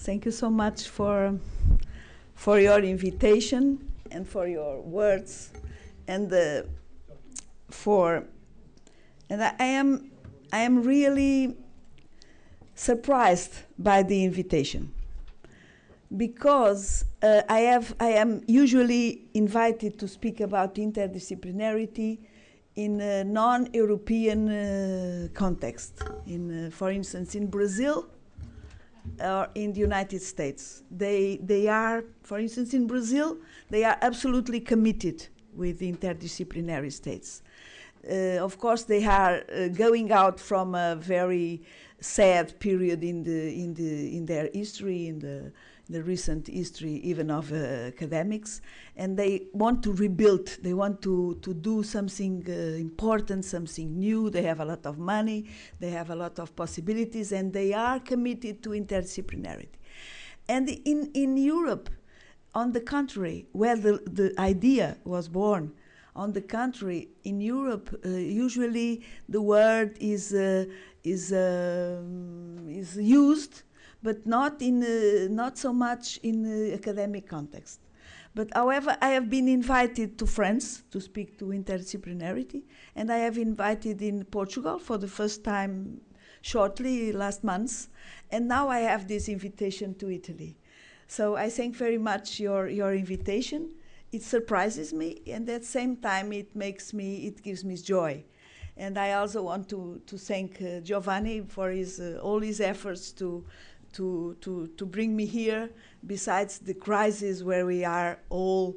Thank you so much for your invitation and for your words, and I am really surprised by the invitation, because I am usually invited to speak about interdisciplinarity in a non-European context. For instance, in Brazil or in the United States, they are, for instance, in Brazil, they are absolutely committed with interdisciplinary states. Of course, they are going out from a very sad period in their history, in the recent history even of academics, and they want to rebuild. They want to do something important, something new. They have a lot of money, they have a lot of possibilities, and they are committed to interdisciplinarity. And in Europe, on the contrary, where the idea was born, on the contrary, in Europe, usually the word is used, but not so much in the academic context. But however, I have been invited to France to speak to interdisciplinarity, and I have invited in Portugal for the first time shortly last month, and now I have this invitation to Italy. So I thank very much your invitation. It surprises me, and at the same time it gives me joy. And I also want to thank Giovanni for all his efforts to bring me here, besides the crisis where we are all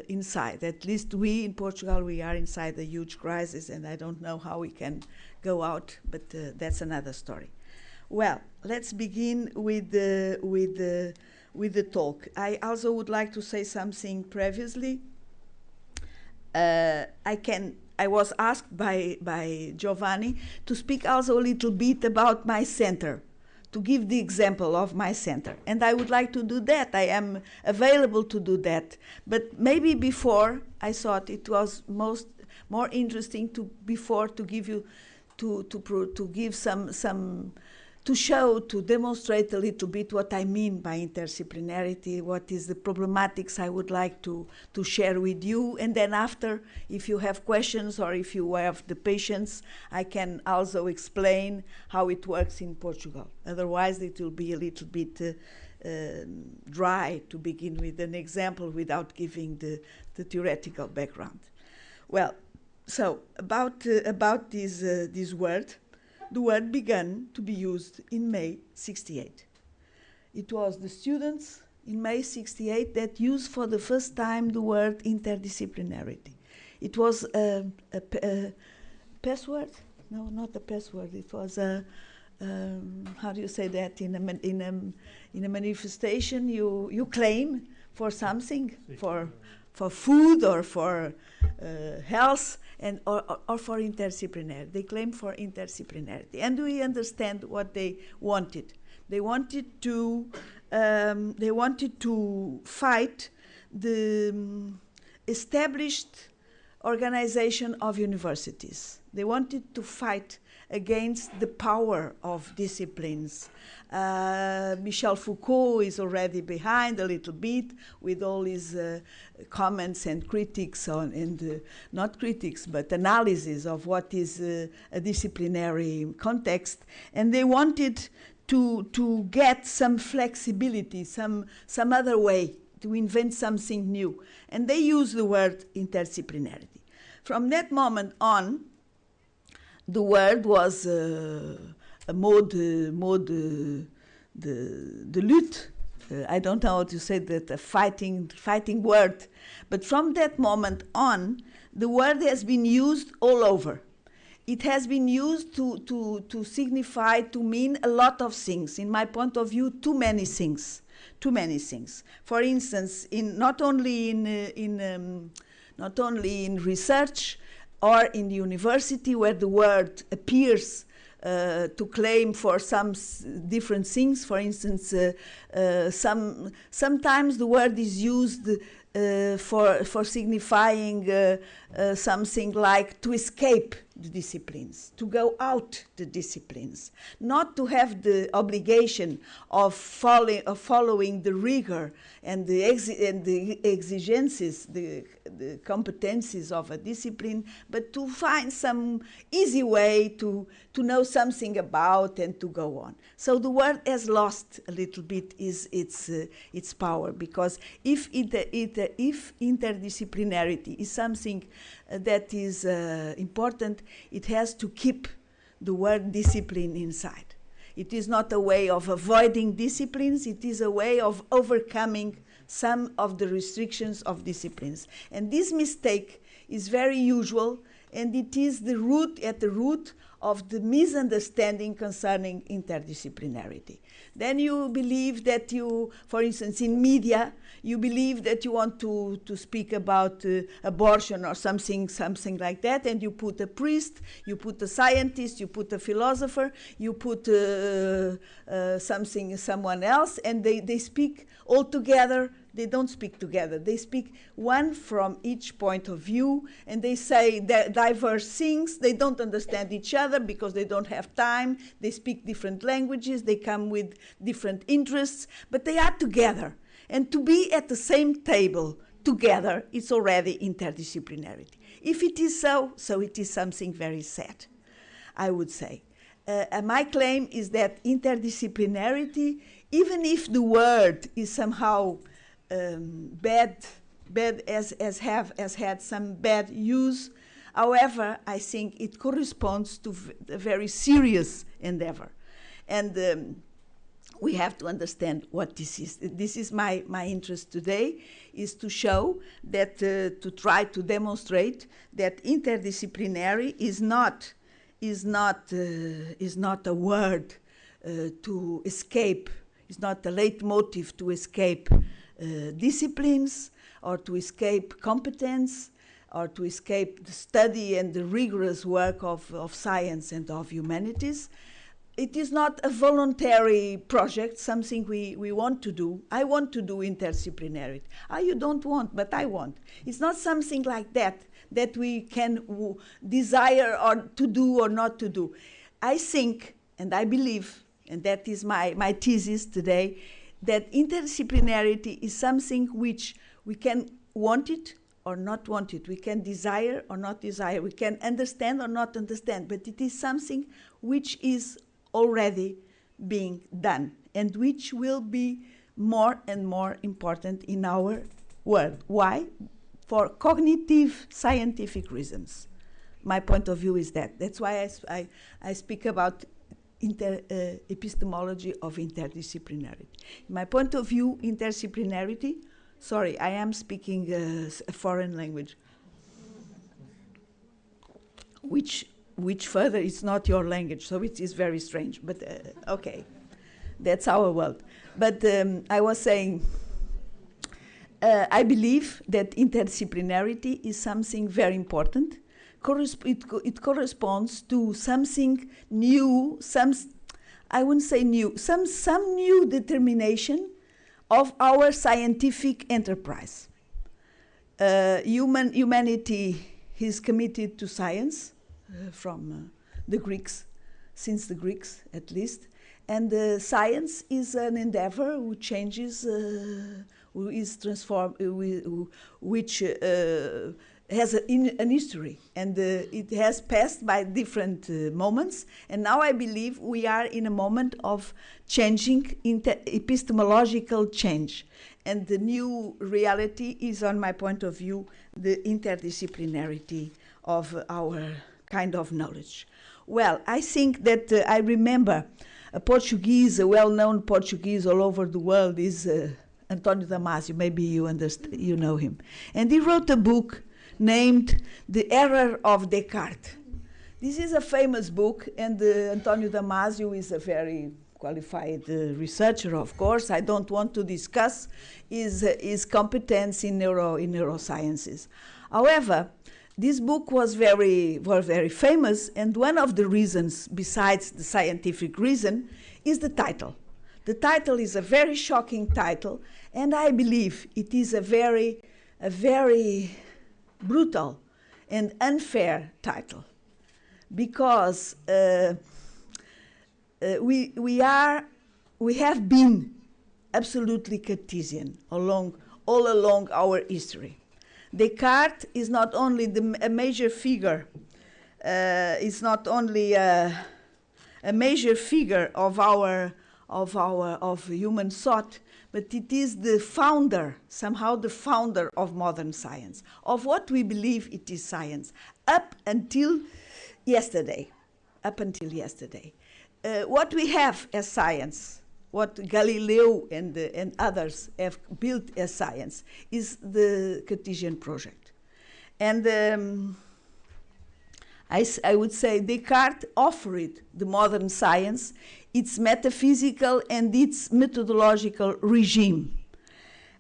inside. At least we in Portugal, we are inside a huge crisis, and I don't know how we can go out, but that's another story. Well, let's begin with the talk. I also would like to say something previously. I was asked by Giovanni to speak also a little bit about my center, to give the example of my center. And I would like to do that. I am available to do that. But maybe before, I thought it was more interesting to give you, to give some to demonstrate a little bit what I mean by interdisciplinarity, what is the problematics I would like to share with you. And then after, if you have questions or if you have the patience, I can also explain how it works in Portugal. Otherwise, it will be a little bit dry to begin with an example without giving the theoretical background. Well, so about this word. The word began to be used in May '68. It was the students in May '68 that used for the first time the word interdisciplinarity. It was a password? No, not a password. It was a how do you say that? In a manifestation, you claim for something, for food or for health, and or for interdisciplinarity. They claim for interdisciplinarity, and we understand what they wanted. They wanted to fight the established organization of universities. They wanted to fight against the power of disciplines. Michel Foucault is already behind a little bit with all his comments and critics not critics, but analysis of what is a disciplinary context. And they wanted to get some flexibility, some other way, to invent something new. And they use the word interdisciplinarity. From that moment on, the word was a mot de lutte. I don't know how to say that, a fighting word. But from that moment on, the word has been used all over. It has been used to signify, to mean a lot of things. In my point of view, too many things. Too many things. For instance, not only in research or in the university, where the word appears to claim for some different things. For instance, sometimes the word is used for signifying something like to escape the disciplines, to go out the disciplines, not to have the obligation of following the rigor and the exigencies, the competencies of a discipline, but to find some easy way to know something about and to go on. So the word has lost a little bit its power, because if interdisciplinarity is something that is important, it has to keep the word discipline inside. It is not a way of avoiding disciplines, it is a way of overcoming some of the restrictions of disciplines. And this mistake is very usual, and it is at the root of the misunderstanding concerning interdisciplinarity. Then you believe that you, for instance, in media, you believe that you want to speak about abortion or something like that, and you put a priest, you put a scientist, you put a philosopher, you put someone else, and they speak all together. They don't speak together. They speak one from each point of view, and they say diverse things. They don't understand each other because they don't have time. They speak different languages. They come with different interests, but they are together. And to be at the same table together is already interdisciplinarity. If it is so it is something very sad, I would say. My claim is that interdisciplinarity, even if the word is somehow bad has had some bad use, however, I think it corresponds to a very serious endeavor. And we have to understand what this is. This is my interest today, is to show that, to try to demonstrate that interdisciplinary is not a word to escape, is not a leitmotif to escape disciplines or to escape competence or to escape the study and the rigorous work of science and of humanities. It is not a voluntary project, something we want to do. I want to do interdisciplinarity. You don't want, but I want. It's not something like that we can desire or to do or not to do. I think, and I believe, and that is my thesis today, that interdisciplinarity is something which we can want it or not want it. We can desire or not desire. We can understand or not understand. But it is something which is already being done and which will be more and more important in our world. Why? For cognitive scientific reasons. My point of view is that. That's why I speak about epistemology of interdisciplinarity. In my point of view, interdisciplinarity, sorry, I am speaking a foreign language, which further is not your language, so it is very strange, but okay, that's our world. But I was saying, I believe that interdisciplinarity is something very important. It corresponds to something new, I wouldn't say new, some new determination of our scientific enterprise. Humanity is committed to science from the Greeks, since the Greeks at least, and science is an endeavor which changes, who is transformed, which has an history, and it has passed by different moments, and now I believe we are in a moment of changing epistemological change, and the new reality is, on my point of view, the interdisciplinarity of our kind of knowledge. Well, I think that I remember a well-known Portuguese all over the world is António Damasio. Maybe you know him, and he wrote a book named The Error of Descartes. This is a famous book, and António Damasio is a very qualified researcher, of course. I don't want to discuss his competence in neurosciences. However, this book was very famous, and one of the reasons, besides the scientific reason, is the title. The title is a very shocking title, and I believe it is a very brutal and unfair title. because we have been absolutely Cartesian all along our history. Descartes is not only a major figure, is not only a major figure of human thought, but it is the founder, somehow the founder of modern science, of what we believe it is science, up until yesterday. What we have as science, what Galileo and others have built as science, is the Cartesian project. And I would say Descartes offered the modern science its metaphysical and its methodological regime.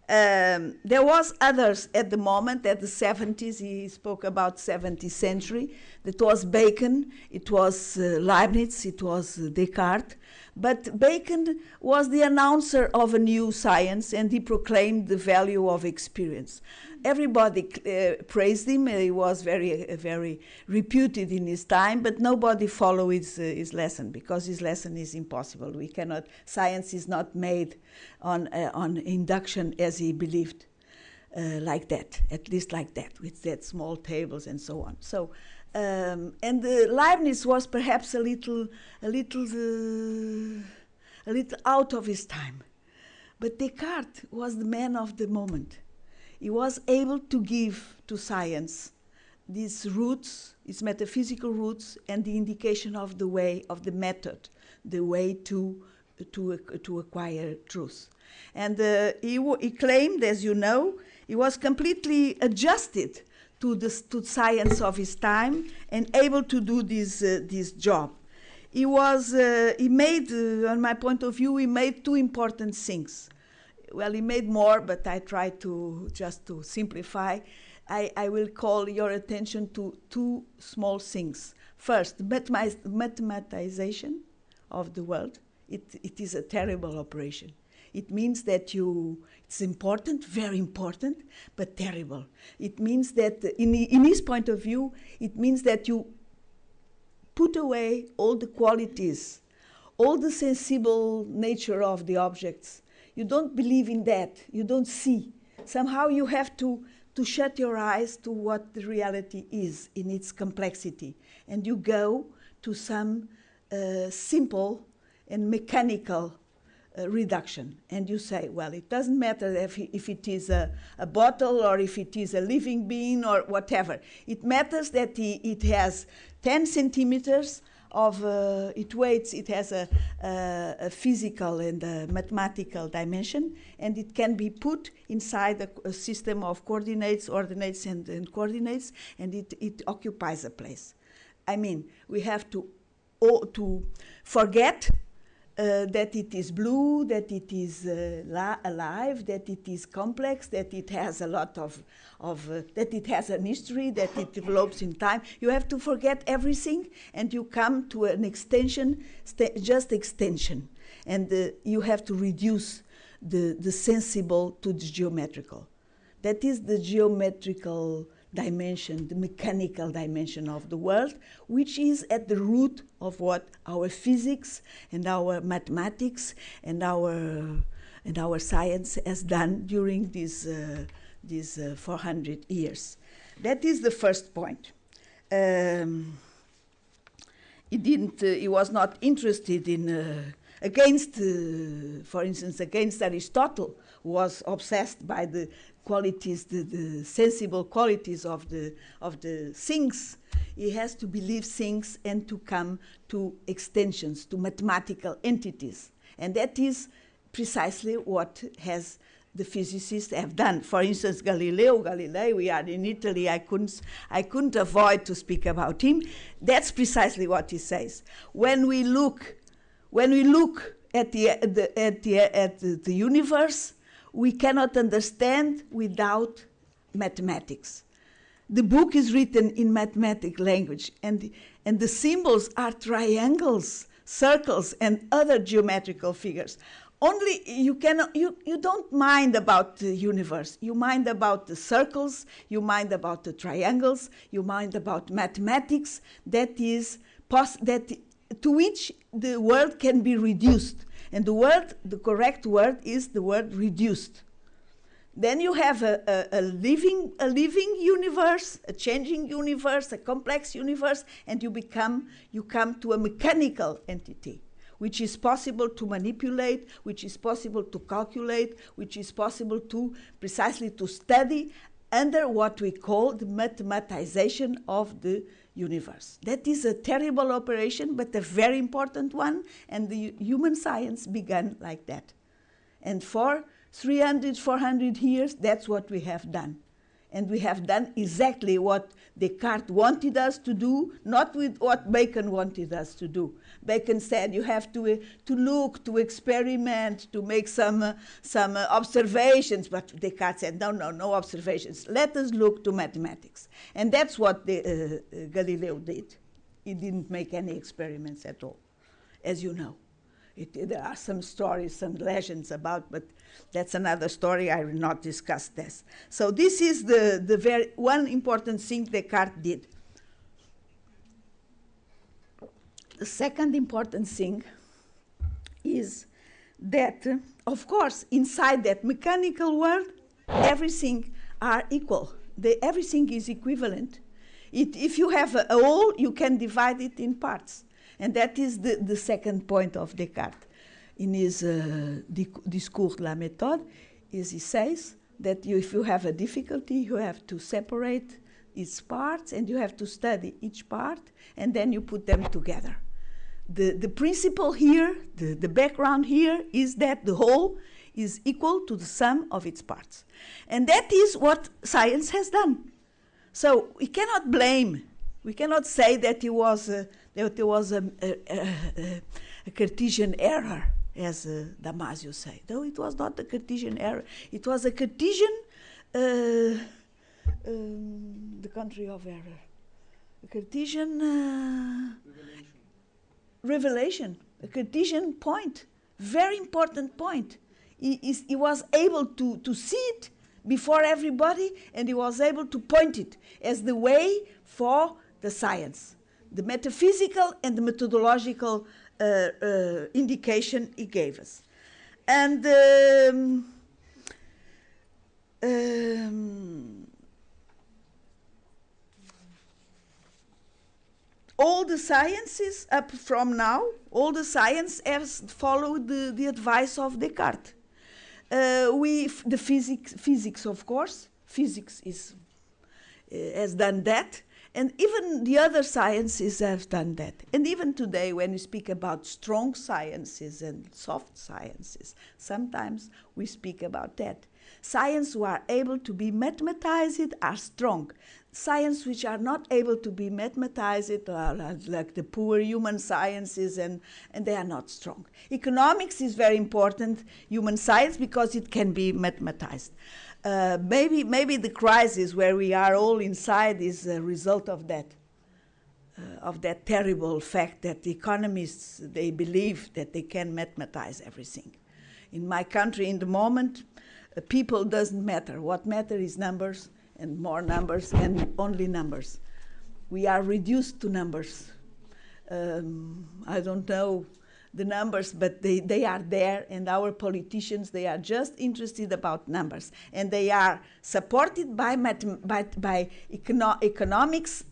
There was others at the moment, at the 70s, he spoke about 70th century. That was Bacon, it was Leibniz, it was Descartes. But Bacon was the announcer of a new science, and he proclaimed the value of experience. Everybody praised him. He was very reputed in his time, but nobody followed his lesson, because his lesson is impossible. We cannot. Science is not made on induction as he believed, like that, at least like that, with that small tables and so on. So, and Leibniz was perhaps a little out of his time, but Descartes was the man of the moment. He was able to give to science these roots, its metaphysical roots, and the indication of the way, of the method, the way to acquire truth. And he claimed, as you know, he was completely adjusted to science of his time and able to do this job. He made, on my point of view, he made two important things. Well, he made more, but I try just to simplify. I will call your attention to two small things. First, mathematization of the world. It is a terrible operation. It means that it's important, very important, but terrible. It means that, in his point of view, it means that you put away all the qualities, all the sensible nature of the objects. You don't believe in that. You don't see. Somehow you have to shut your eyes to what the reality is in its complexity. And you go to some simple and mechanical reduction. And you say, well, it doesn't matter if it is a bottle or if it is a living being or whatever. It matters that it has 10 centimeters of it has a physical and a mathematical dimension, and it can be put inside a system of coordinates, ordinates, and coordinates, and it occupies a place. I mean, we have to forget that it is blue, that it is alive, that it is complex, that it has a lot that it has an history, that it develops in time. You have to forget everything, and you come to an extension, just extension. And you have to reduce the sensible to the geometrical. That is the geometrical dimension, the mechanical dimension of the world, which is at the root of what our physics and our mathematics and our science has done during these 400 years. That is the first point. He was not interested in for instance, against Aristotle, who was obsessed by the qualities, the sensible qualities of the things. He has to believe things and to come to extensions, to mathematical entities. And that is precisely what the physicists have done. For instance, Galileo, we are in Italy, I couldn't avoid to speak about him. That's precisely what he says. When we look at the universe, we cannot understand without mathematics. The book is written in mathematical language, and the symbols are triangles, circles, and other geometrical figures. only you don't mind about the universe. You mind about the circles, you mind about the triangles, you mind about mathematics, that is to which the world can be reduced. And the correct word is the word reduced. Then you have a living universe, a changing universe, a complex universe, and you come to a mechanical entity, which is possible to manipulate, which is possible to calculate, which is possible to precisely to study under what we call the mathematization of the universe. That is a terrible operation, but a very important one, and the human science began like that. And for 300, 400 years, that's what we have done. And we have done exactly what Descartes wanted us to do, not with what Bacon wanted us to do. Bacon said you have to look, to experiment, to make some observations, but Descartes said, no observations. Let us look to mathematics. And that's what Galileo did. He didn't make any experiments at all, as you know. There are some stories, some legends about, but that's another story. I will not discuss this. So this is the very one important thing Descartes did. The second important thing is that, of course, inside that mechanical world, everything are equal. Everything is equivalent. If you have a whole, you can divide it in parts. And that is the second point of Descartes. In his Discours de la Méthode, he says that if you have a difficulty, you have to separate its parts and you have to study each part, and then you put them together. The principle here, the background here, is that the whole is equal to the sum of its parts. And that is what science has done. So we cannot blame, we cannot say that there was a Cartesian error, as Damasio said. No, it was not a Cartesian error. It was a Cartesian, the country of error. A Cartesian revelation, a Cartesian point, very important point. He was able to see it before everybody, and he was able to point it as the way for the science, the metaphysical and the methodological indication he gave us. And all the sciences up from now, all the science has followed the advice of Descartes. The physics, of course, physics has done that, and even the other sciences have done that. And even today, when we speak about strong sciences and soft sciences, sometimes we speak about that. Science who are able to be mathematized are strong. Science which are not able to be mathematized are like the poor human sciences, and they are not strong. Economics is very important, human science, because it can be mathematized. Maybe the crisis where we are all inside is a result of that terrible fact that economists, they believe that they can mathematize everything. In my country, in the moment, people doesn't matter. What matters is numbers, and more numbers, and only numbers. We are reduced to numbers. I don't know the numbers, but they are there, and our politicians, they are just interested about numbers. And they are supported by economics,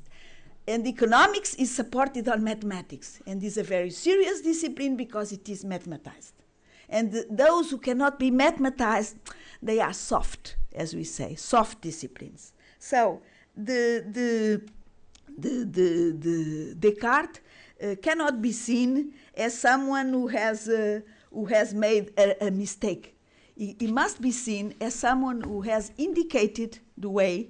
and economics is supported on mathematics, and is a very serious discipline because it is mathematized. And those who cannot be mathematized, they are soft, as we say, soft disciplines. So the Descartes cannot be seen as someone who has made a mistake. He must be seen as someone who has indicated the way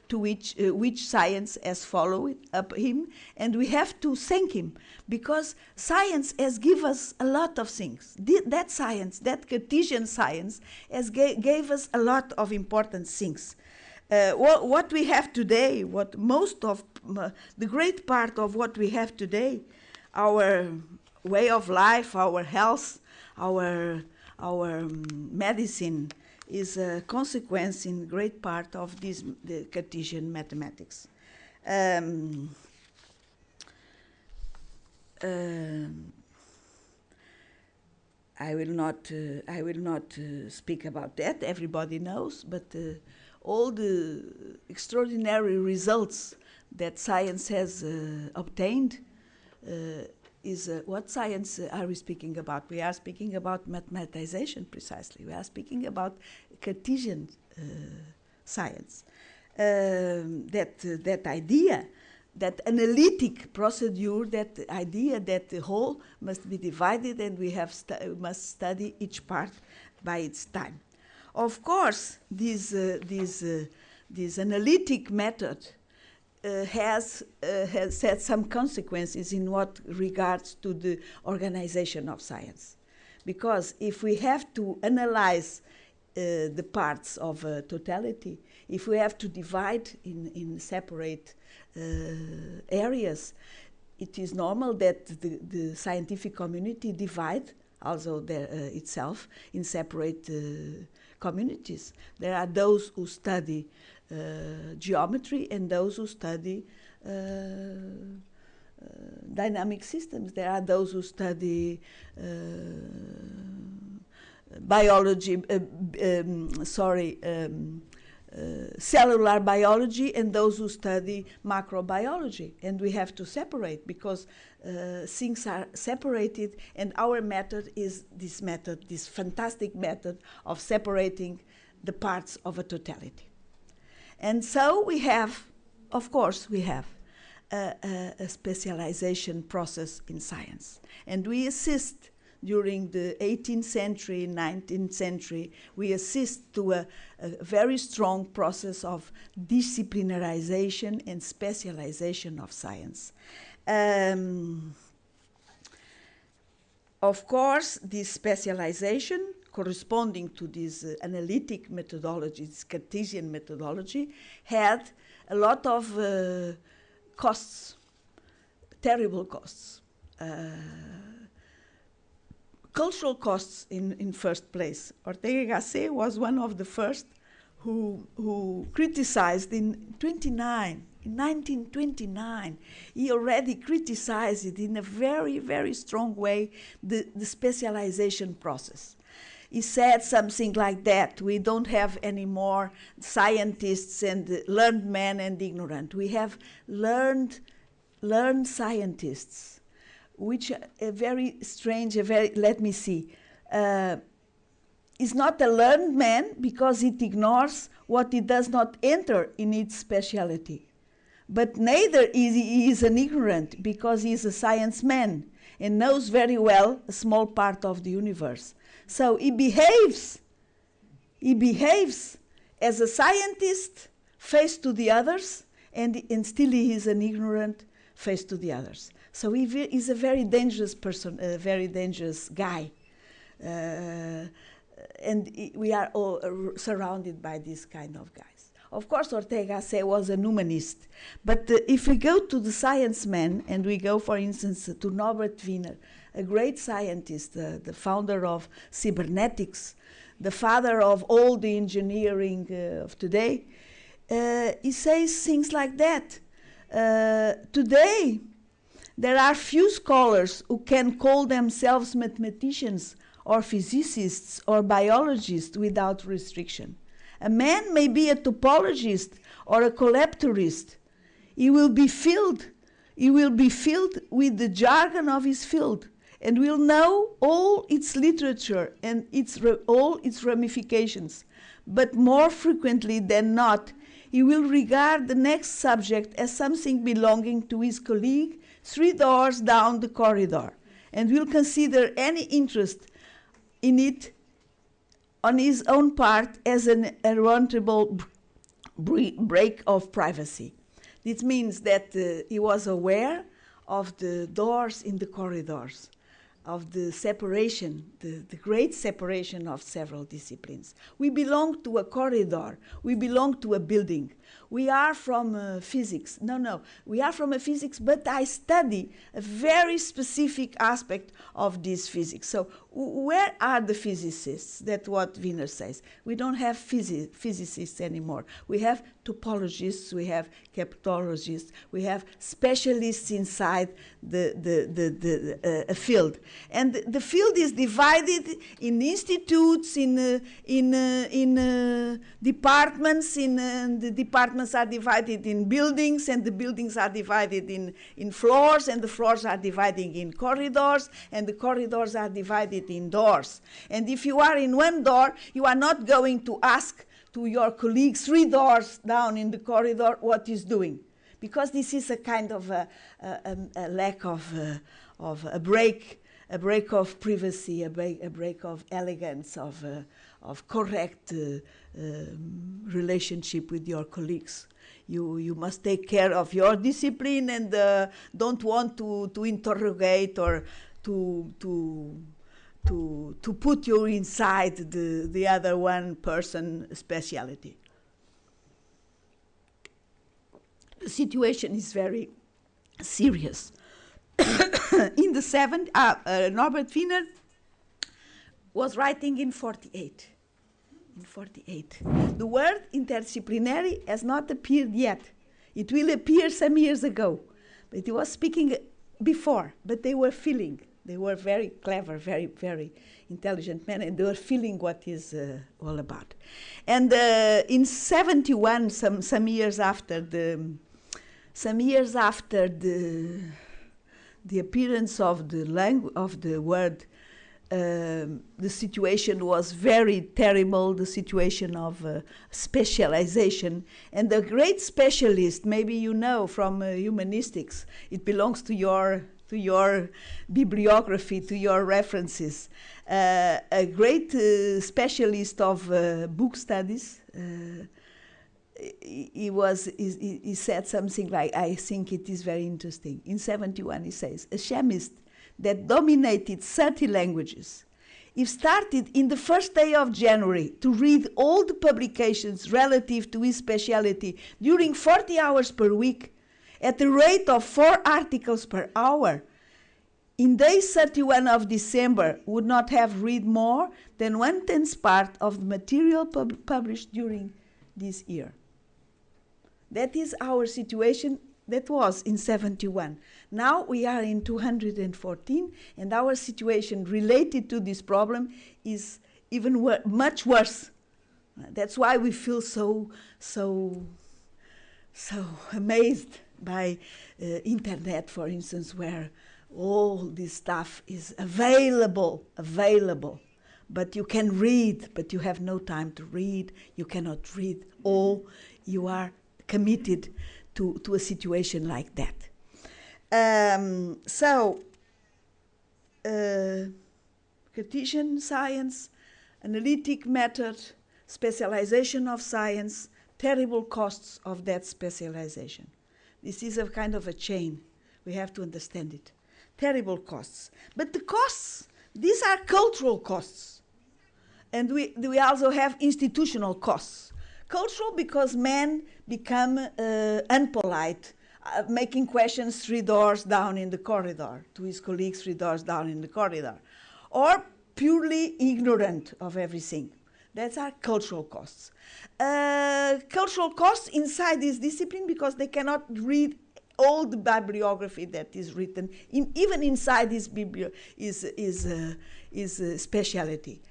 to which science has followed up him, and we have to thank him, because science has given us a lot of things. That science, that Cartesian science, gave us a lot of important things. What we have today, the great part of what we have today, our way of life, our health, our medicine is a consequence in great part of the Cartesian mathematics. I will not speak about that. Everybody knows, but all the extraordinary results that science has obtained is what science are we speaking about? We are speaking about mathematization precisely. We are speaking about Cartesian science. That idea, that analytic procedure, that idea that the whole must be divided and we must study each part by its time. Of course, this analytic method has had some consequences in what regards to the organization of science. Because if we have to analyze the parts of a totality, if we have to divide in separate areas, it is normal that the scientific community divide also itself in separate communities. There are those who study geometry and those who study dynamic systems. There are those who study biology, cellular biology, and those who study macrobiology. And we have to separate because things are separated, and our method is this fantastic method of separating the parts of a totality. And so we have, of course, a specialization process in science. And we assist during the 18th century, 19th century, we assist to a very strong process of disciplinarization and specialization of science. Of course, this specialization corresponding to this analytic methodology, this Cartesian methodology, had a lot of costs, terrible costs. Cultural costs in first place. Ortega y Gasset was one of the first who criticized in 1929, he already criticized it in a very, very strong way, the specialization process. He said something like that: we don't have any more scientists and learned men and ignorant. We have learned scientists, which a very strange, let me see, is not a learned man because it ignores what it does not enter in its speciality. But neither is he is an ignorant because he is a science man and knows very well a small part of the universe. So he behaves as a scientist face to the others, and still he is an ignorant face to the others. So he is a very dangerous person, a very dangerous guy. And we are all surrounded by this kind of guys. Of course, Ortega y Gasset was a humanist. But if we go to the science men, and we go, for instance, to Norbert Wiener, a great scientist, the founder of cybernetics, the father of all the engineering of today, he says things like that. Today, there are few scholars who can call themselves mathematicians or physicists or biologists without restriction. A man may be a topologist or a coleptorist. He will be filled with the jargon of his field and will know all its literature and all its ramifications. But more frequently than not, he will regard the next subject as something belonging to his colleague 3 doors down the corridor, and will consider any interest in it on his own part as an unwarrantable break of privacy. This means that he was aware of the doors in the corridors, of the separation, the great separation of several disciplines. We belong to a corridor. We belong to a building. we are from physics. No, we are from a physics, but I study a very specific aspect of this physics. So where are the physicists? That's what Wiener says. We don't have physicists anymore. We have topologists, we have capitologists, we have specialists inside a field. And the field is divided in institutes, in departments, the departments are divided in buildings, and the buildings are divided in floors, and the floors are divided in corridors, and the corridors are divided in doors. And if you are in one door, you are not going to ask to your colleague 3 doors down in the corridor what he's doing, because this is a kind of a lack of a break of privacy, a break of elegance, of correct relationship with your colleagues. You must take care of your discipline and don't want to interrogate or to put you inside the other one person speciality. The situation is very serious. In the 70s, Norbert Wiener was writing in 48. In 48. The word interdisciplinary has not appeared yet. It will appear some years ago. But he was speaking before, but they were feeling. They were very clever, very, very intelligent men, and they were feeling what is all about. And in 71, some years after the appearance of the word, the situation was very terrible. The situation of specialization, and the great specialist, maybe you know from humanistics, it belongs to your bibliography, to your references. A great specialist of book studies. He said something like, I think it is very interesting. In 71, he says, a chemist that dominated 30 languages, if started in the first day of January to read all the publications relative to his specialty during 40 hours per week, at the rate of 4 articles per hour, in day 31 of December would not have read more than 1/10 part of the material published during this year. That is our situation. That was in 71. Now we are in 214, and our situation related to this problem is even much worse. That's why we feel so amazed by internet, for instance, where all this stuff is available, but you can read, but you have no time to read. You cannot read all. You are committed to a situation like that. Cartesian science, analytic method, specialization of science, terrible costs of that specialization. This is a kind of a chain. We have to understand it. Terrible costs. But the costs, these are cultural costs. And we also have institutional costs. Cultural because men become unpolite, making questions 3 doors down in the corridor, to his colleagues 3 doors down in the corridor. Or purely ignorant of everything. That's our cultural costs. Cultural costs inside this discipline because they cannot read all the bibliography that is written, even inside this is speciality.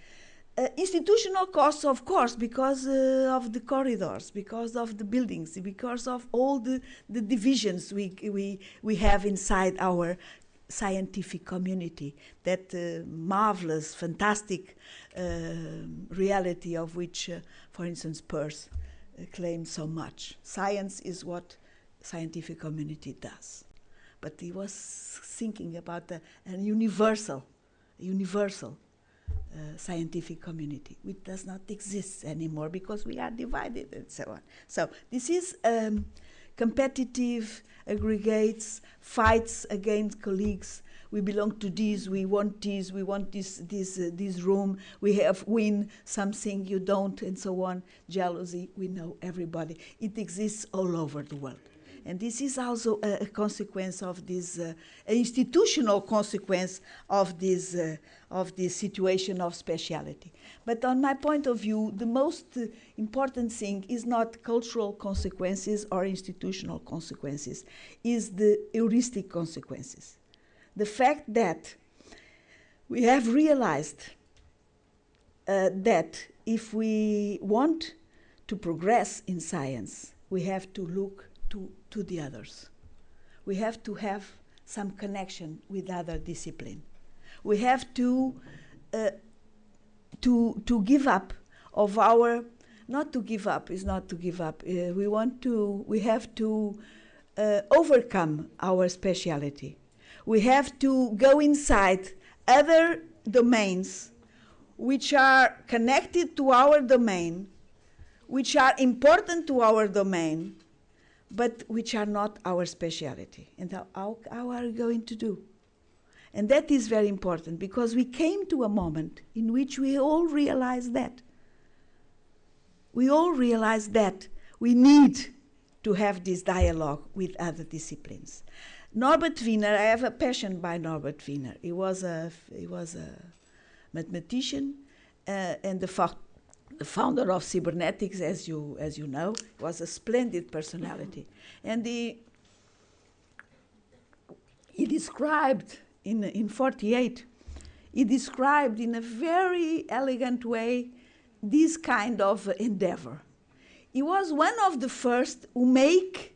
Institutional costs, of course, because of the corridors, because of the buildings, because of all the divisions we have inside our scientific community, that marvelous, fantastic reality of which, for instance, Peirce claims so much. Science is what scientific community does. But he was thinking about a universal scientific community, which does not exist anymore because we are divided and so on. So this is competitive aggregates, fights against colleagues, we belong to this, we want this room, we win something you don't, and so on. Jealousy, we know everybody. It exists all over the world. And this is also a consequence of this, institutional consequence of this situation of speciality. But on my point of view, the most important thing is not cultural consequences or institutional consequences, is the heuristic consequences. The fact that we have realized that if we want to progress in science, we have to look to the others. We have to have some connection with other discipline. We have to give up of our, not to give up is not to give up. We have to overcome our speciality. We have to go inside other domains which are connected to our domain, which are important to our domain, but which are not our speciality. And how are we going to do? And that is very important, because we came to a moment in which we all realize that. We all realize that we need to have this dialogue with other disciplines. Norbert Wiener, I have a passion by Norbert Wiener. He was a mathematician and the founder of cybernetics, as you know. Was a splendid personality. And he described in 1948, he described in a very elegant way this kind of endeavor. He was one of the first who made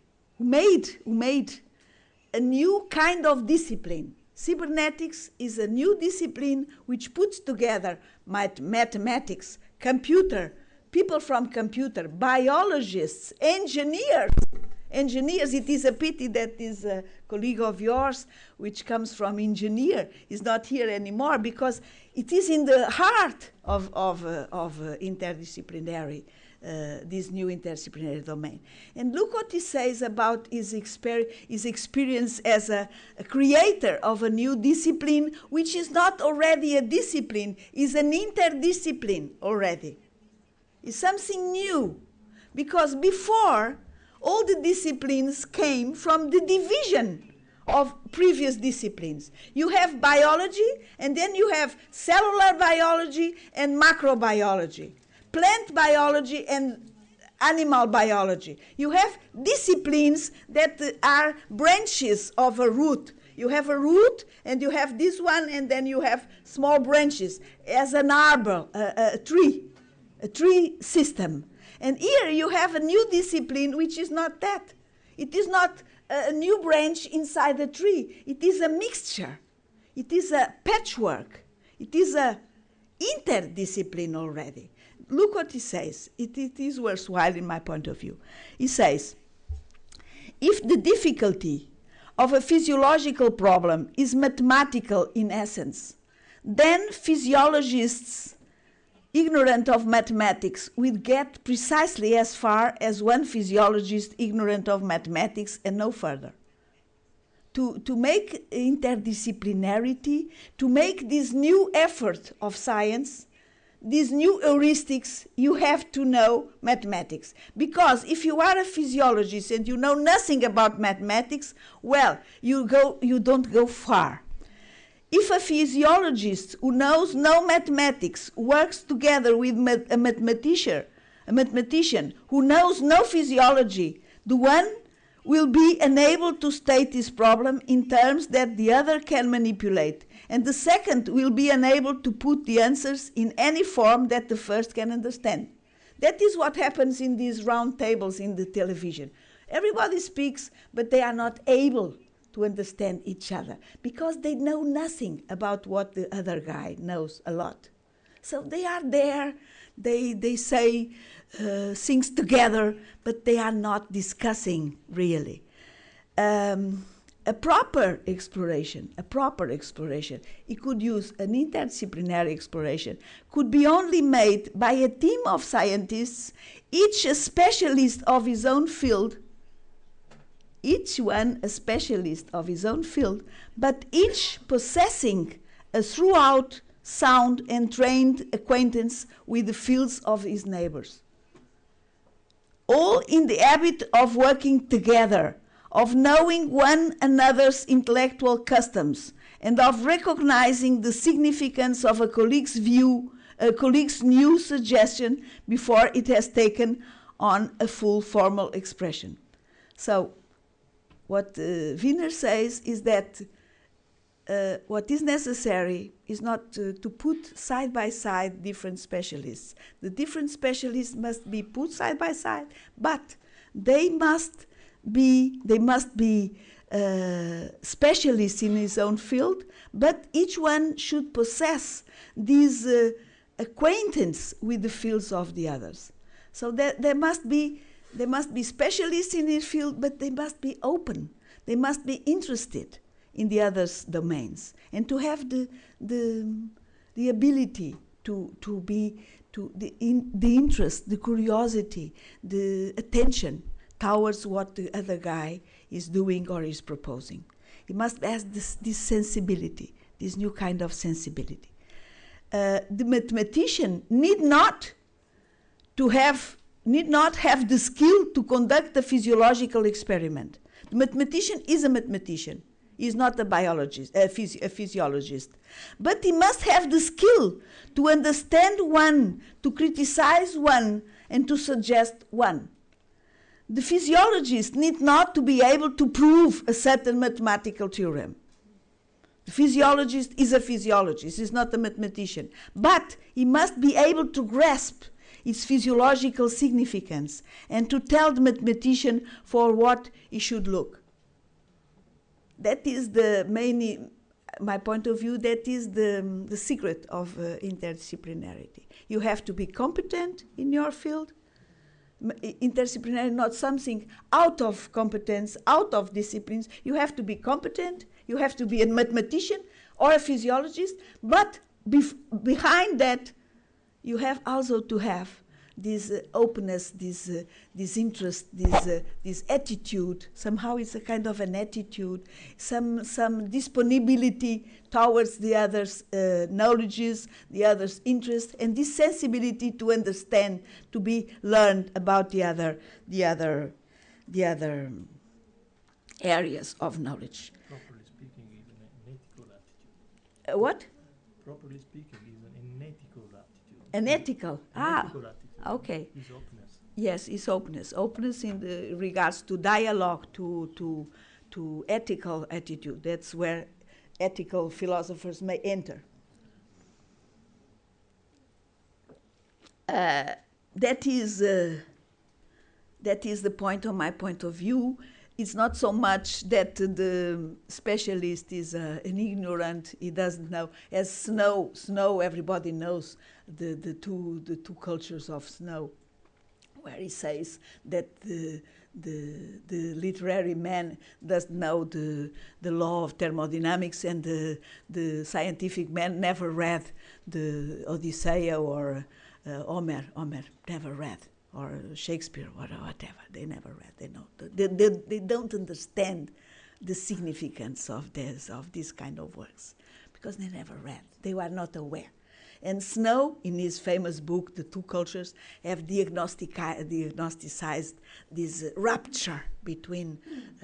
a new kind of discipline. Cybernetics is a new discipline which puts together mathematics, computer, people from computer, biologists, engineers. It is a pity that this colleague of yours, which comes from engineer, is not here anymore, because it is in the heart of interdisciplinary, this new interdisciplinary domain. And look what he says about his experience as a creator of a new discipline, which is not already a discipline, is an interdiscipline already. It's something new, because before, all the disciplines came from the division of previous disciplines. You have biology, and then you have cellular biology and macrobiology, plant biology and animal biology. You have disciplines that are branches of a root. You have a root, and you have this one, and then you have small branches as an arbor, a tree system. And here you have a new discipline which is not that. It is not a new branch inside a tree. It is a mixture. It is a patchwork. It is a interdiscipline already. Look what he says. It is worthwhile in my point of view. He says, if the difficulty of a physiological problem is mathematical in essence, then physiologists ignorant of mathematics will get precisely as far as one physiologist ignorant of mathematics and no further. To make interdisciplinarity, to make this new effort of science, these new heuristics, you have to know mathematics. Because if you are a physiologist and you know nothing about mathematics, well, you don't go far. If a physiologist who knows no mathematics works together with a mathematician who knows no physiology, the one will be unable to state his problem in terms that the other can manipulate, and the second will be unable to put the answers in any form that the first can understand. That is what happens in these round tables in the television. Everybody speaks, but they are not able to understand each other, because they know nothing about what the other guy knows a lot. So they are there, they say things together, but they are not discussing really. A proper exploration, it could use an interdisciplinary exploration, could be only made by a team of scientists, each a specialist of his own field, each one a specialist of his own field, but each possessing a throughout sound and trained acquaintance with the fields of his neighbors. All in the habit of working together, of knowing one another's intellectual customs, and of recognizing the significance of a colleague's view, a colleague's new suggestion before it has taken on a full formal expression. So, what Wiener says is that what is necessary is not to put side by side different specialists. The different specialists must be put side by side, but they must be specialists in his own field, but each one should possess this acquaintance with the fields of the others. So there must be specialists in his field, but they must be open. They must be interested in the others' domains, and to have the ability the interest, the curiosity, the attention towards what the other guy is doing or is proposing. He must have this sensibility, this new kind of sensibility. The mathematician need not have the skill to conduct a physiological experiment. The mathematician is a mathematician. He is not a biologist, a physiologist. But he must have the skill to understand one, to criticize one, and to suggest one. The physiologist need not to be able to prove a certain mathematical theorem. The physiologist is a physiologist, he's not a mathematician. But he must be able to grasp its physiological significance and to tell the mathematician for what he should look. That is my point of view, that is the secret of interdisciplinarity. You have to be competent in your field. Interdisciplinarity, not something out of competence, out of disciplines. You have to be competent. You have to be a mathematician or a physiologist. But behind that, you have also to have this openness, this interest, this attitude. Somehow it's a kind of an attitude, some disponibility towards the other's knowledges, the other's interest, and this sensibility to understand, to be learned about the other areas of knowledge. Properly speaking, is an ethical attitude. What? Properly speaking, is an ethical attitude. An ethical. Ethical attitude. Okay. Is openness. Yes, it's openness. Openness in the regards to dialogue, to ethical attitude. That's where ethical philosophers may enter. That is the point, on my point of view. It's not so much that the specialist is an ignorant, he doesn't know. As snow, everybody knows the two cultures of snow, where he says that the literary man doesn't know the law of thermodynamics, and the scientific man never read the Odyssey or Homer never read, or Shakespeare, or whatever. They never read. They know. They don't understand the significance of this kind of works, because they never read. They were not aware. And Snow, in his famous book, The Two Cultures, have diagnosticized this rupture between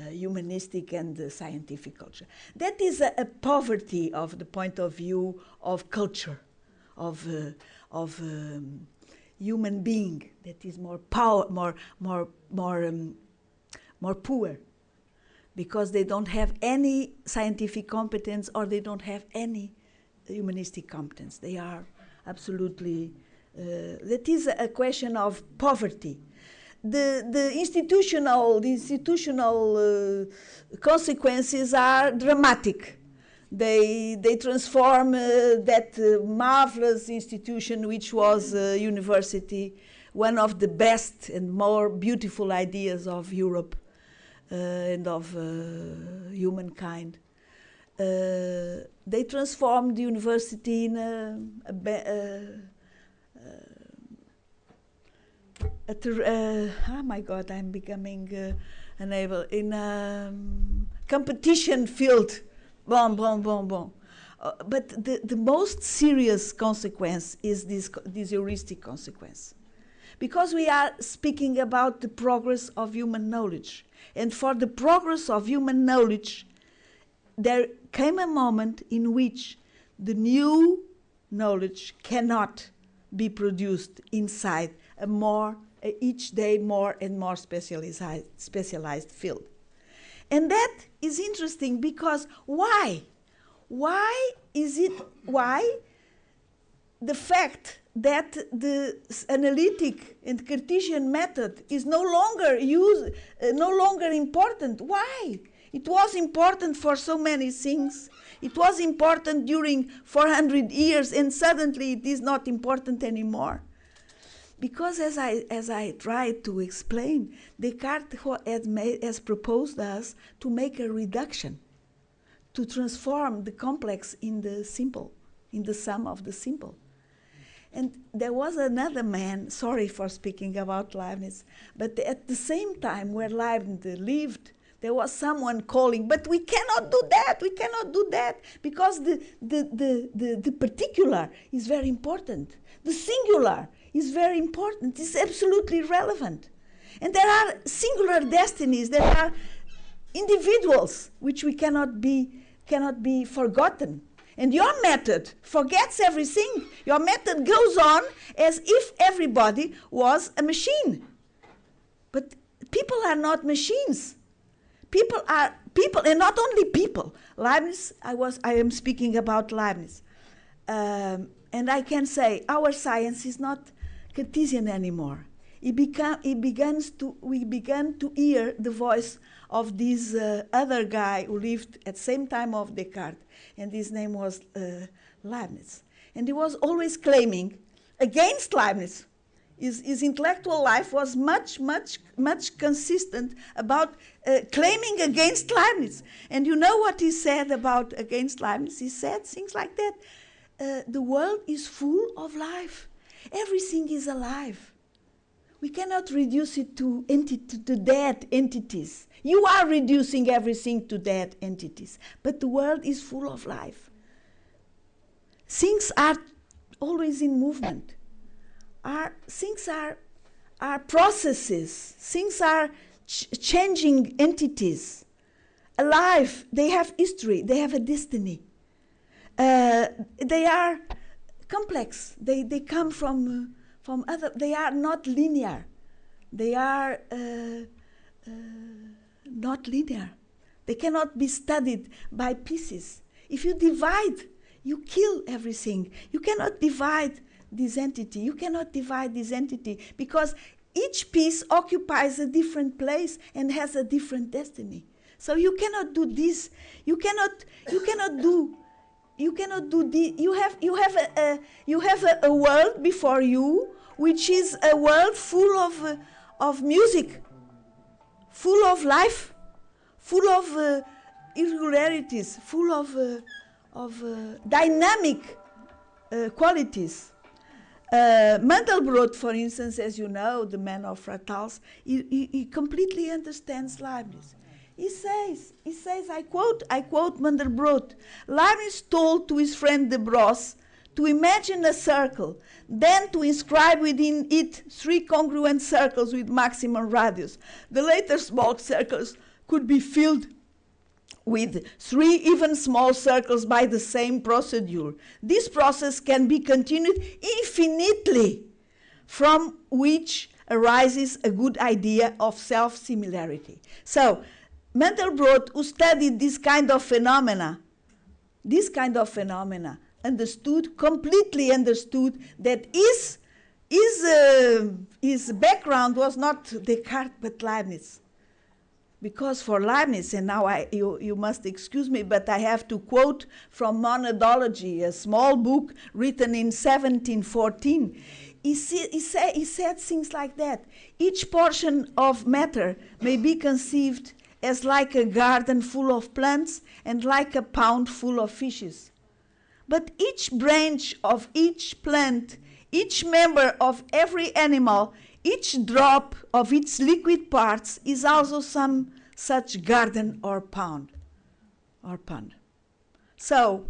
humanistic and scientific culture. That is a poverty of the point of view of culture, of human being, that is more poor, because they don't have any scientific competence, or they don't have any humanistic competence. They are absolutely, that is a question of poverty. The institutional consequences are dramatic. They transform that marvelous institution, which was a university, one of the best and more beautiful ideas of Europe and of humankind. They transformed the university in oh my God, I'm becoming in competition field. Bon, bon, bon, bon. But the most serious consequence is this heuristic consequence. Because we are speaking about the progress of human knowledge. And for the progress of human knowledge, there came a moment in which the new knowledge cannot be produced inside each day more and more specialized field. And that is interesting because why? Why the fact that the analytic and Cartesian method is no longer important? Why? It was important for so many things. It was important during 400 years, and suddenly it is not important anymore. Because as I tried to explain, Descartes has proposed us to make a reduction, to transform the complex in the simple, in the sum of the simple. And there was another man, sorry for speaking about Leibniz, but at the same time where Leibniz lived, there was someone calling, but we cannot do that, because the particular is very important. The singular is very important, it's absolutely relevant. And there are singular destinies, there are individuals which we cannot be forgotten. And your method forgets everything. Your method goes on as if everybody was a machine. But people are not machines. People are people, and not only people. Leibniz, I am speaking about Leibniz. And I can say our science is not Cartesian anymore. We began to hear the voice of this other guy who lived at the same time of Descartes, and his name was Leibniz. And he was always claiming against Leibniz. His intellectual life was much consistent about claiming against Leibniz. And you know what he said about against Leibniz? He said things like that. The world is full of life. Everything is alive. We cannot reduce it to dead entities. You are reducing everything to dead entities. But the world is full of life. Things are always in movement. Things are processes. Things are changing entities. Alive, they have history, they have a destiny. They are complex. They come from other. They are not linear. They are not linear. They cannot be studied by pieces. If you divide, you kill everything. You cannot divide this entity. You cannot divide this entity because each piece occupies a different place and has a different destiny. So you cannot do this. You cannot do this. You have a world before you, which is a world full of music, full of life, full of irregularities, full of dynamic qualities. Mandelbrot, for instance, as you know, the man of fractals, he completely understands Leibniz. He says, I quote Mandelbrot, Leibniz told to his friend de Brosse to imagine a circle, then to inscribe within it 3 congruent circles with maximum radius. The later small circles could be filled with 3 even small circles by the same procedure. This process can be continued infinitely, from which arises a good idea of self-similarity. So, Mandelbrot, who studied this kind of phenomena, completely understood that his background was not Descartes but Leibniz. Because for Leibniz, and now you must excuse me, but I have to quote from Monadology, a small book written in 1714. He said things like that. Each portion of matter may be conceived as like a garden full of plants and like a pond full of fishes. But each branch of each plant, each member of every animal, each drop of its liquid parts is also some such garden or pond. So,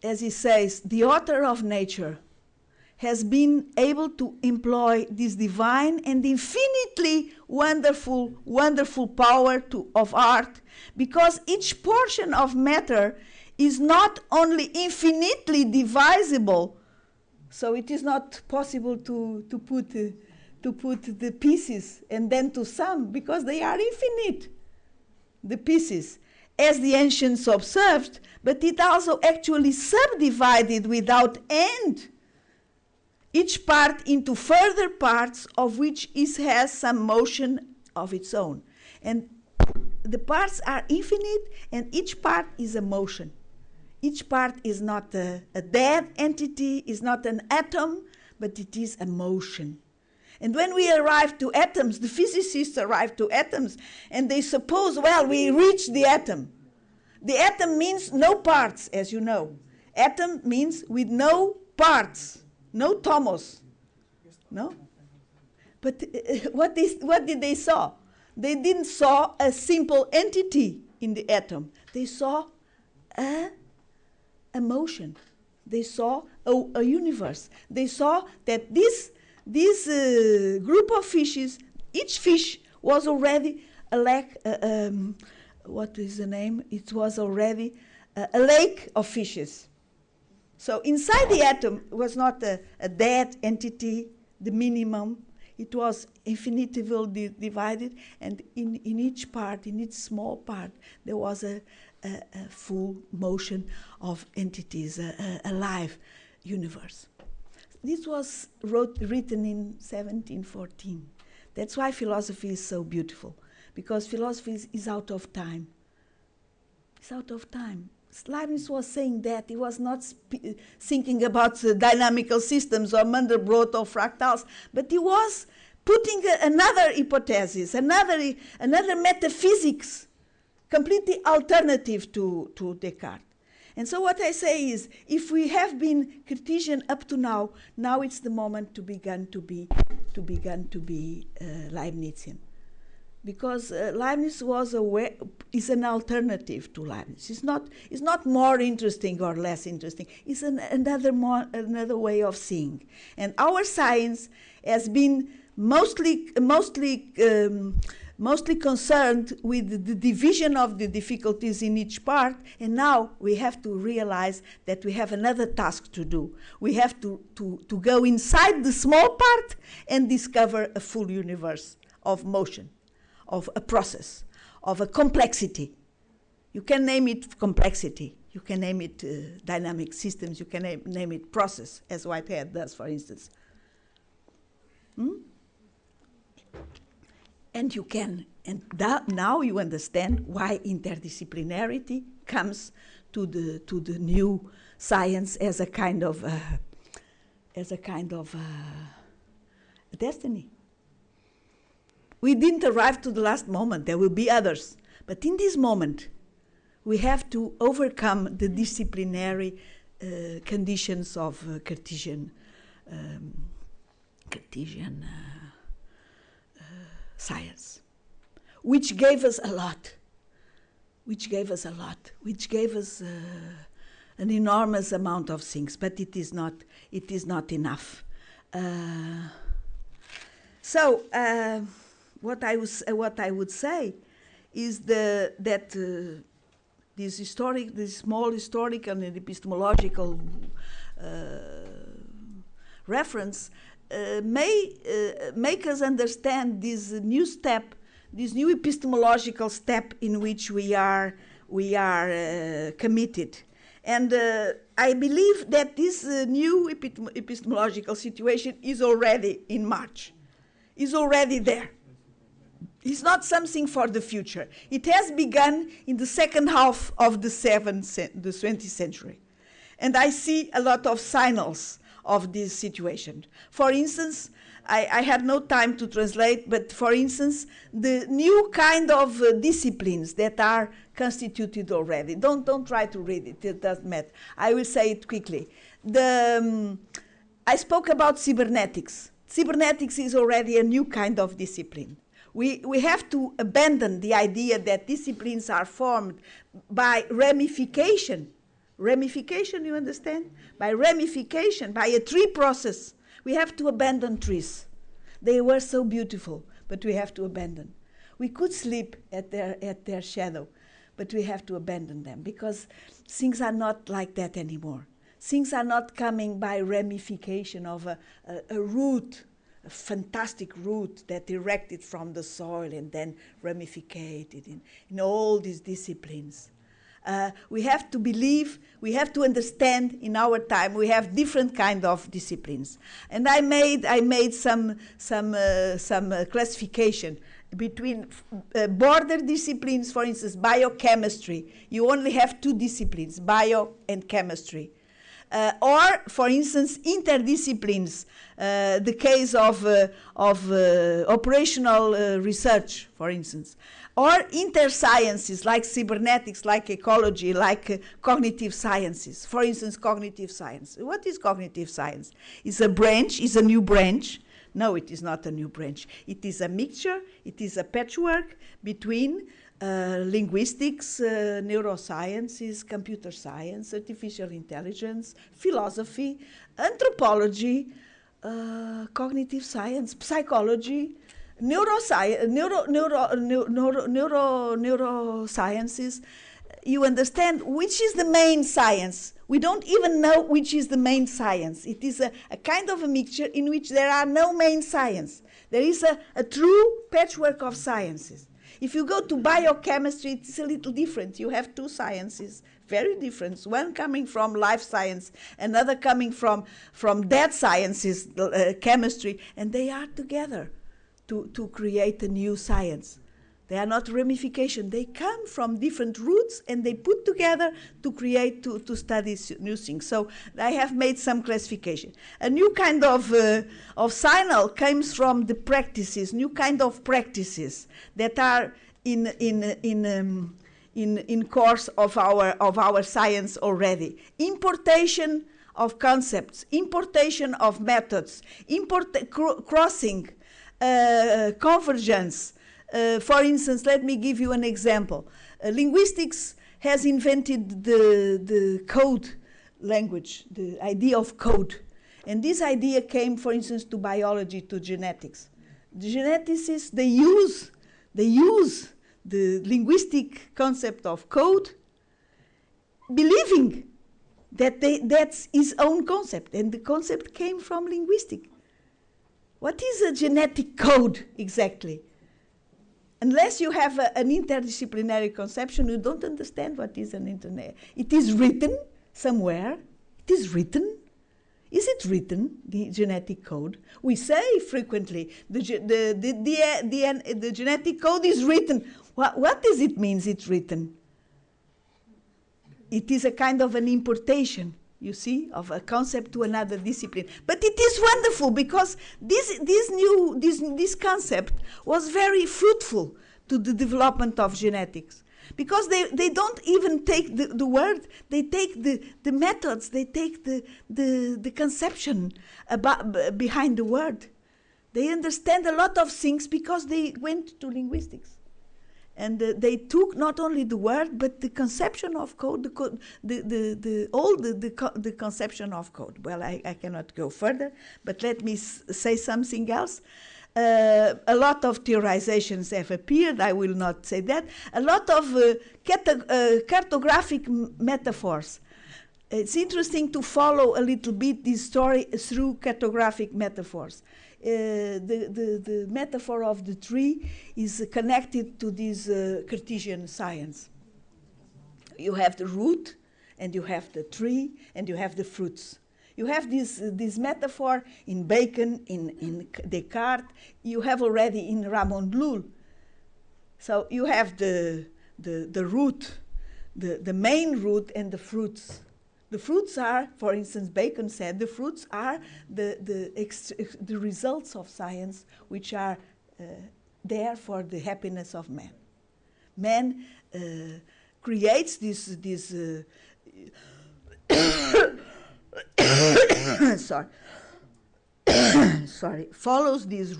as he says, the author of nature has been able to employ this divine and infinitely wonderful power of art, because each portion of matter is not only infinitely divisible, so it is not possible to put the pieces and then to sum, because they are infinite, the pieces, as the ancients observed, but it also actually subdivided without end, each part into further parts of which it has some motion of its own. And the parts are infinite, and each part is a motion. Each part is not a dead entity, is not an atom, but it is a motion. And when we arrive to atoms, the physicists arrive to atoms, and they suppose, well, we reach the atom. The atom means no parts, as you know. Atom means with no parts. No tomos, no? But what did they saw? They didn't saw a simple entity in the atom. They saw a motion. They saw a universe. They saw that this group of fishes, each fish was already what is the name? It was already a lake of fishes. So inside the atom was not a dead entity, the minimum. It was infinitely divided, and in each part, in each small part, there was a full motion of entities, a live universe. This was written in 1714. That's why philosophy is so beautiful, because philosophy is out of time. It's out of time. Leibniz was saying that he was not thinking about dynamical systems or Mandelbrot or fractals, but he was putting another hypothesis, another metaphysics, completely alternative to Descartes. And so what I say is, if we have been Cartesian up to now it's the moment to begin to be Leibnizian. Because Leibniz is an alternative to Leibniz. It's not more interesting or less interesting. It's another way of seeing. And our science has been mostly concerned with the division of the difficulties in each part. And now we have to realize that we have another task to do. We have to go inside the small part and discover a full universe of motion, of a process, of a complexity. You can name it complexity. You can name it dynamic systems. You can name it process, as Whitehead does, for instance. And you can, and now you understand why interdisciplinarity comes to the new science as a kind of destiny. We didn't arrive to the last moment. There will be others. But in this moment, we have to overcome the disciplinary conditions of Cartesian science, which gave us a lot, which gave us an enormous amount of things, but it is not enough. What I would say is that this small historical and epistemological reference may make us understand this new step, this new epistemological step in which we are committed. And I believe that this new epistemological situation is already in march, is already there. It's not something for the future. It has begun in the second half of the 20th century. And I see a lot of signals of this situation. For instance, I had no time to translate, but for instance, the new kind of disciplines that are constituted already. Don't try to read it, it doesn't matter. I will say it quickly. I spoke about cybernetics. cybernetics is already a new kind of discipline. We have to abandon the idea that disciplines are formed by ramification. Ramification, you understand? By ramification, by a tree process. We have to abandon trees. They were so beautiful, but we have to abandon. We could sleep at their shadow, but we have to abandon them because things are not like that anymore. Things are not coming by ramification of a root, a fantastic root that erected from the soil and then ramificated in all these disciplines. We have to believe, we have to understand in our time we have different kind of disciplines. And I made some classification between border disciplines, for instance, biochemistry. You only have two disciplines, bio and chemistry. Or, for instance, interdisciplines, the case of operational research, for instance. Or intersciences, like cybernetics, like ecology, like cognitive sciences. For instance, cognitive science. What is cognitive science? It's a branch, it's a new branch. No, it is not a new branch. It is a mixture, it is a patchwork between linguistics, neurosciences, computer science, artificial intelligence, philosophy, anthropology, cognitive science, psychology, neurosciences. You understand which is the main science. We don't even know which is the main science. It is a kind of a mixture in which there are no main science. There is a true patchwork of sciences. If you go to biochemistry, it's a little different. You have two sciences, very different. One coming from life science, another coming from dead sciences, chemistry, and they are together to create a new science. They are not ramification. They come from different roots and they put together to create, to study new things. So I have made some classification. A new kind of signal comes from the practices, new kind of practices that are in course of our science already. Importation of concepts, importation of methods, crossing, convergence. For instance, let me give you an example. Linguistics has invented the code language, the idea of code. And this idea came, for instance, to biology, to genetics. The geneticists, they use the linguistic concept of code, believing that that's his own concept. And the concept came from linguistic. What is a genetic code exactly? Unless you have an interdisciplinary conception, you don't understand what is an internet. It is written somewhere. It is written. Is it written, the genetic code? We say frequently, the genetic code is written. What does it mean it's written? It is a kind of an importation, you see, of a concept to another discipline. But it is wonderful because this concept was very fruitful to the development of genetics. Because they don't even take the word, they take the methods, they take the conception behind the word. They understand a lot of things because they went to linguistics. And they took not only the word, but the conception of code, the conception of code. Well, I cannot go further, but let me say something else. A lot of theorizations have appeared. I will not say that. A lot of cartographic metaphors. It's interesting to follow a little bit this story through cartographic metaphors. The metaphor of the tree is connected to this Cartesian science. You have the root, and you have the tree, and you have the fruits. You have this metaphor in Bacon, in Descartes. You have already in Ramon Llull. So you have the root, the main root, and the fruits. The fruits are, for instance, Bacon said, the fruits are the results of science which are there for the happiness of man. Man creates this sorry. sorry, follows this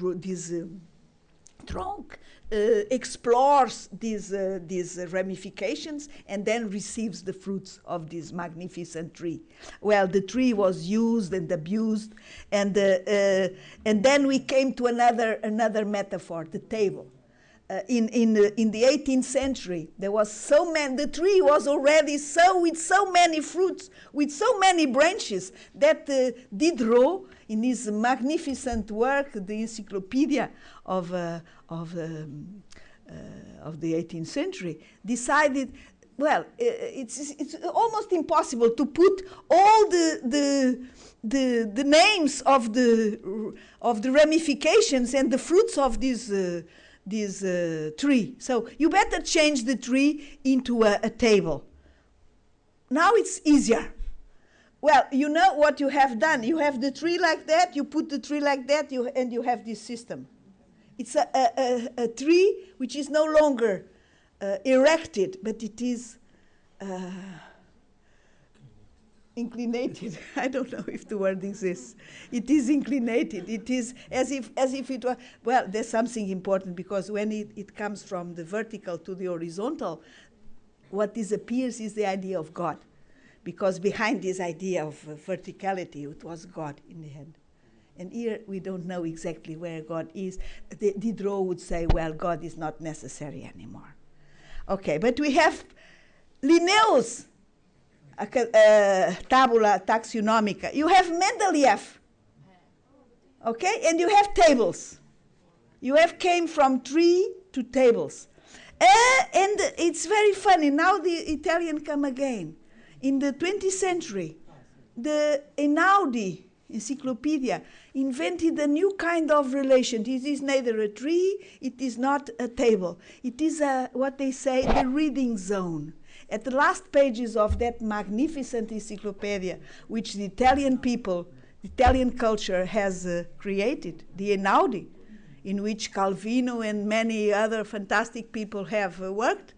trunk, explores these ramifications, and then receives the fruits of this magnificent tree. Well, the tree was used and abused, and then we came to another metaphor, the table. In the 18th century, there was so many. The tree was already with so many fruits, with so many branches, that Diderot, in his magnificent work, the Encyclopedia of the 18th century, decided, well, it's almost impossible to put all the names of the ramifications and the fruits of this tree. So you better change the tree into a table. Now it's easier. Well, you know what you have done. You have the tree like that, you put the tree like that, and you have this system. It's a tree which is no longer erected, but it is inclinated. I don't know if the word exists. It is inclinated. It is as if it were. Well, there's something important, because when it comes from the vertical to the horizontal, what disappears is the idea of God, because behind this idea of verticality, it was God in the end. And here we don't know exactly where God is. Diderot would say, well, God is not necessary anymore. Okay, but we have Linnaeus, tabula taxonomica. You have Mendeleev, okay, and you have tables. You have came from tree to tables. And it's very funny, now the Italian come again. In the 20th century, the Einaudi encyclopedia invented a new kind of relation. It is neither a tree, it is not a table. It is what they say, the reading zone. At the last pages of that magnificent encyclopedia, which the Italian people, the Italian culture has created, the Einaudi, in which Calvino and many other fantastic people have worked.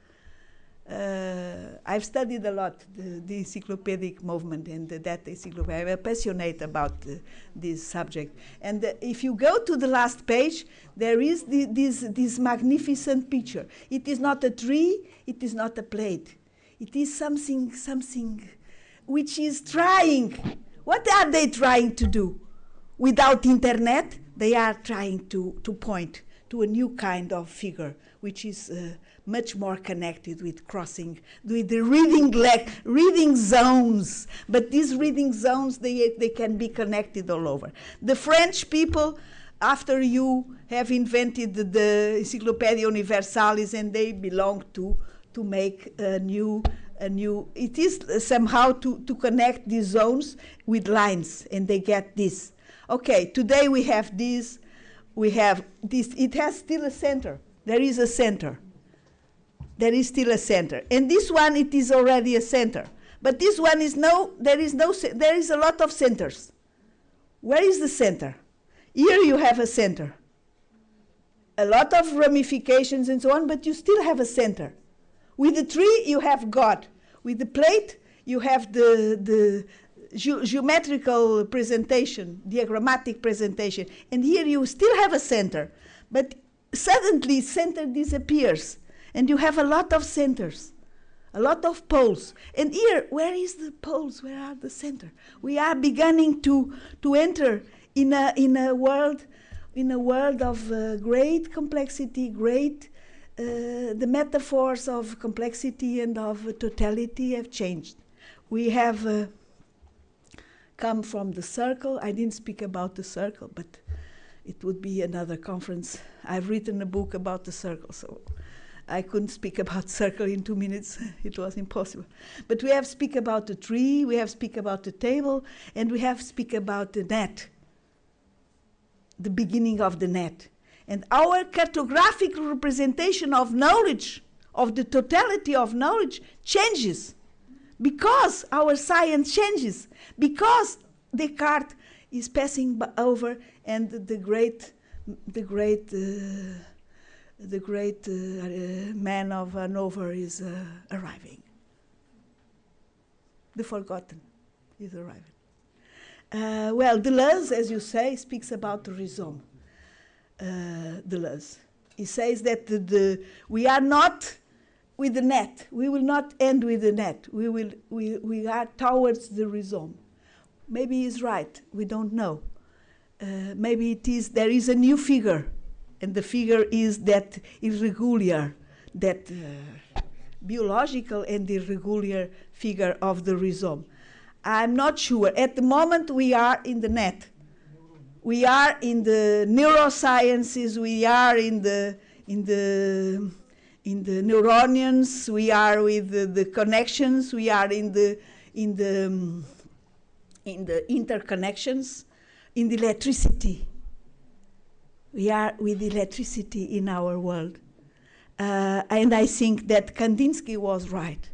I've studied a lot the encyclopedic movement and that encyclopedia. I'm passionate about this subject. And if you go to the last page, there is this magnificent picture. It is not a tree, it is not a plate. It is something which is trying. What are they trying to do? Without internet, they are trying to point to a new kind of figure, which is much more connected with crossing, with the reading zones. But these reading zones, they can be connected all over. The French people, after you have invented the Encyclopedia Universalis, and they belong to make a new, it is somehow to connect these zones with lines, and they get this. Okay, today we have this, it has still a center. There is a center. There is still a center. And this one, it is already a center. But this one is there is a lot of centers. Where is the center? Here you have a center. A lot of ramifications and so on, but you still have a center. With the tree, you have God. With the plate, you have the geometrical presentation, diagrammatic presentation. And here you still have a center. But suddenly, center disappears. And you have a lot of centers, a lot of poles. And here, where is the poles? Where are the center? We are beginning to enter in a world of great complexity, the metaphors of complexity and of totality have changed. We have come from the circle. I didn't speak about the circle, but it would be another conference. I've written a book about the circle, so I couldn't speak about circle in 2 minutes. It was impossible. But we have speak about the tree, we have speak about the table, and we have speak about the net, the beginning of the net. And our cartographic representation of knowledge, of the totality of knowledge, changes because our science changes, because Descartes is passing over, and the great man of Hanover is arriving. The forgotten is arriving. Well, Deleuze, as you say, speaks about the rhizome. Deleuze. He says that we are not with the net. We will not end with the net. We are towards the rhizome. Maybe he's right. We don't know. Maybe there is a new figure, and the figure is that irregular, that biological and irregular figure of the rhizome. I'm not sure. At the moment, we are in the net. We are in the neurosciences. We are in the neuronians. We are with the connections. We are in the interconnections, in the electricity. We are with electricity in our world. And I think that Kandinsky was right.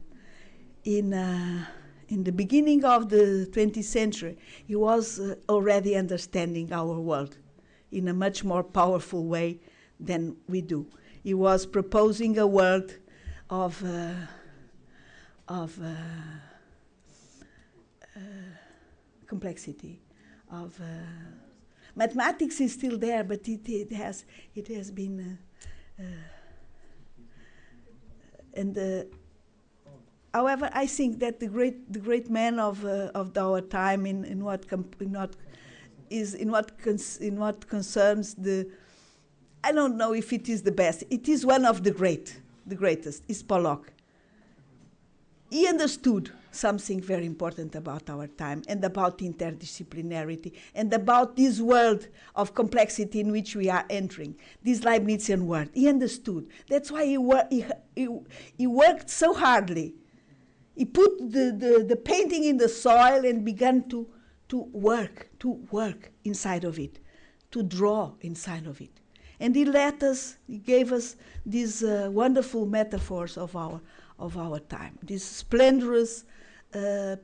In the beginning of the 20th century, he was already understanding our world in a much more powerful way than we do. He was proposing a world of complexity, of mathematics is still there, but it has been however, I think that the great man of our time in what concerns the, I don't know if it is the best. It is one of the greatest. Is Pollock. He understood something very important about our time and about interdisciplinarity and about this world of complexity in which we are entering, this Leibnizian world. He understood. That's why he worked so hardly. He put the painting in the soil and began to work inside of it, to draw inside of it. And he gave us these wonderful metaphors of our time, these splendorous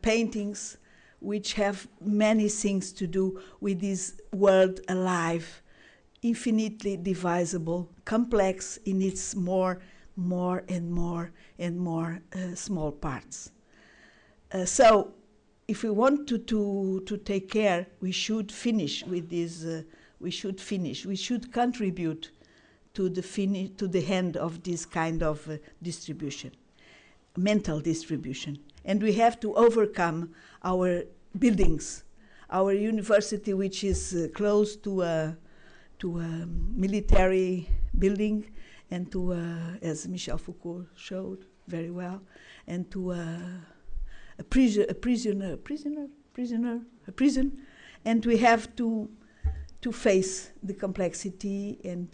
paintings which have many things to do with this world alive, infinitely divisible, complex in its more and more small parts. So if we want to take care, we should finish with this. We should contribute to the end of this kind of distribution, mental distribution. And we have to overcome our buildings, our university, which is close to a military building, and to, as Michel Foucault showed very well, and to a prison, and we have to face the complexity and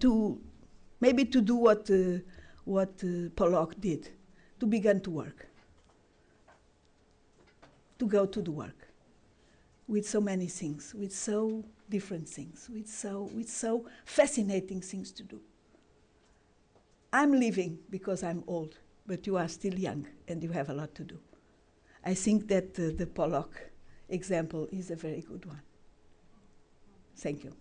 to maybe to do what Pollock did, to begin to work, to go to the work with so many things, with so different things, with so fascinating things to do. I'm leaving because I'm old, but you are still young and you have a lot to do. I think that the Pollock example is a very good one. Thank you.